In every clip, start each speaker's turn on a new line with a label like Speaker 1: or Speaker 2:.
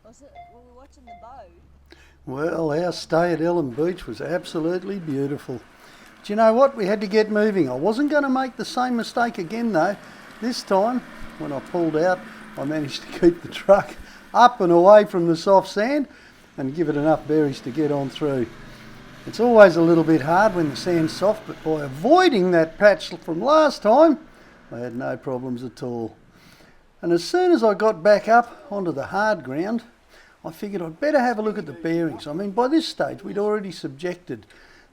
Speaker 1: Was it? We were watching the boat.
Speaker 2: Well, our stay at Elim Beach was absolutely beautiful. Do you know what? We had to get moving. I wasn't going to make the same mistake again though. This time, when I pulled out, I managed to keep the truck up and away from the soft sand and give it enough berries to get on through. It's always a little bit hard when the sand's soft, but by avoiding that patch from last time, I had no problems at all. And as soon as I got back up onto the hard ground, I figured I'd better have a look at the bearings. I mean, by this stage, we'd already subjected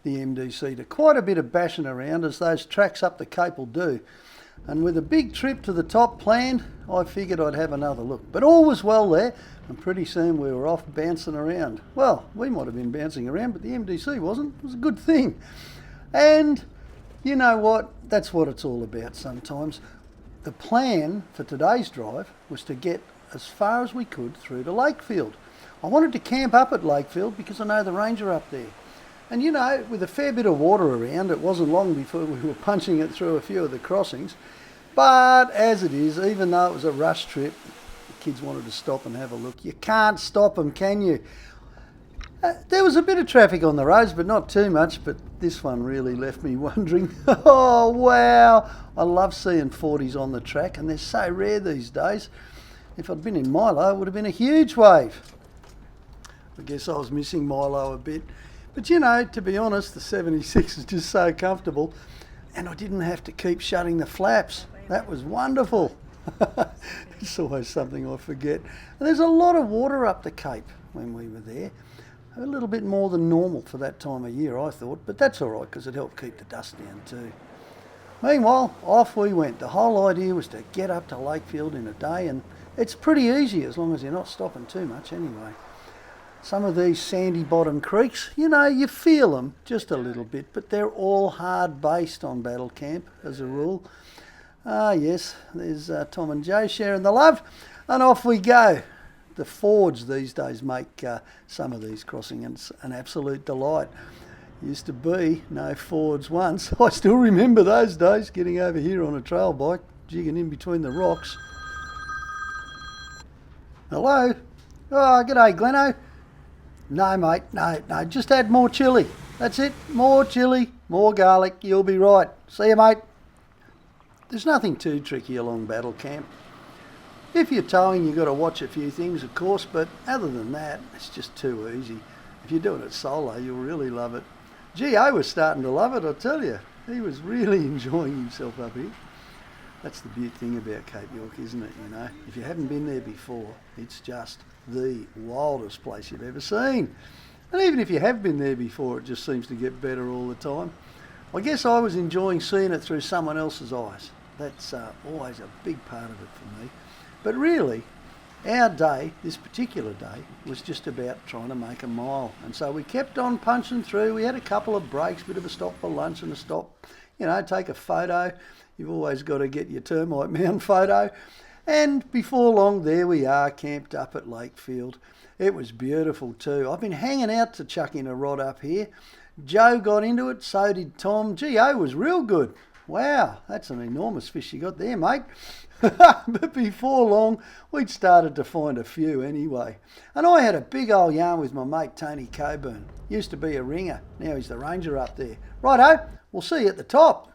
Speaker 2: the MDC to quite a bit of bashing around, as those tracks up the Cape will do. And with a big trip to the top planned, I figured I'd have another look. But all was well there, and pretty soon we were off bouncing around. Well, we might have been bouncing around, but the MDC wasn't. It was a good thing. And you know what? That's what it's all about sometimes. The plan for today's drive was to get as far as we could through to Lakefield. I wanted to camp up at Lakefield because I know the ranger up there. And you know, with a fair bit of water around, it wasn't long before we were punching it through a few of the crossings. But as it is, even though it was a rush trip, the kids wanted to stop and have a look. You can't stop them, can you? There was a bit of traffic on the roads, but not too much. But this one really left me wondering, oh wow, I love seeing 40s on the track, and they're so rare these days. If I'd been in Milo, it would have been a huge wave. I guess I was missing Milo a bit. But you know, to be honest, the 76 is just so comfortable, and I didn't have to keep shutting the flaps. That was wonderful. It's always something I forget. And there's a lot of water up the Cape when we were there. A little bit more than normal for that time of year, I thought, but that's all right because it helped keep the dust down too. Meanwhile, off we went. The whole idea was to get up to Lakefield in a day, and it's pretty easy as long as you're not stopping too much anyway. Some of these sandy bottom creeks, you know, you feel them just a little bit, but they're all hard based on Battle Camp as a rule. Ah yes, there's Tom and Joe sharing the love, and off we go. The Fords these days make some of these crossings an absolute delight. Used to be no Fords once. I still remember those days, getting over here on a trail bike, jigging in between the rocks. Hello? Oh, g'day Gleno. No mate, no, just add more chilli. That's it, more chilli, more garlic, you'll be right. See you mate. There's nothing too tricky along Battle Camp. If you're towing, you've got to watch a few things, of course, but other than that, it's just too easy. If you're doing it solo, you'll really love it. Gio was starting to love it, I tell you. He was really enjoying himself up here. That's the beaut thing about Cape York, isn't it, you know? If you haven't been there before, it's just the wildest place you've ever seen. And even if you have been there before, it just seems to get better all the time. I guess I was enjoying seeing it through someone else's eyes. That's always a big part of it for me. But really, our day, this particular day, was just about trying to make a mile. And so we kept on punching through. We had a couple of breaks, a bit of a stop for lunch and a stop, you know, take a photo. You've always got to get your termite mound photo. And before long, there we are, camped up at Lakefield. It was beautiful too. I've been hanging out to chuck in a rod up here. Joe got into it, so did Tom. Gio was real good. Wow, that's an enormous fish you got there, mate. But before long, we'd started to find a few anyway. And I had a big old yarn with my mate Tony Coburn. Used to be a ringer. Now he's the ranger up there. Righto, we'll see you at the top.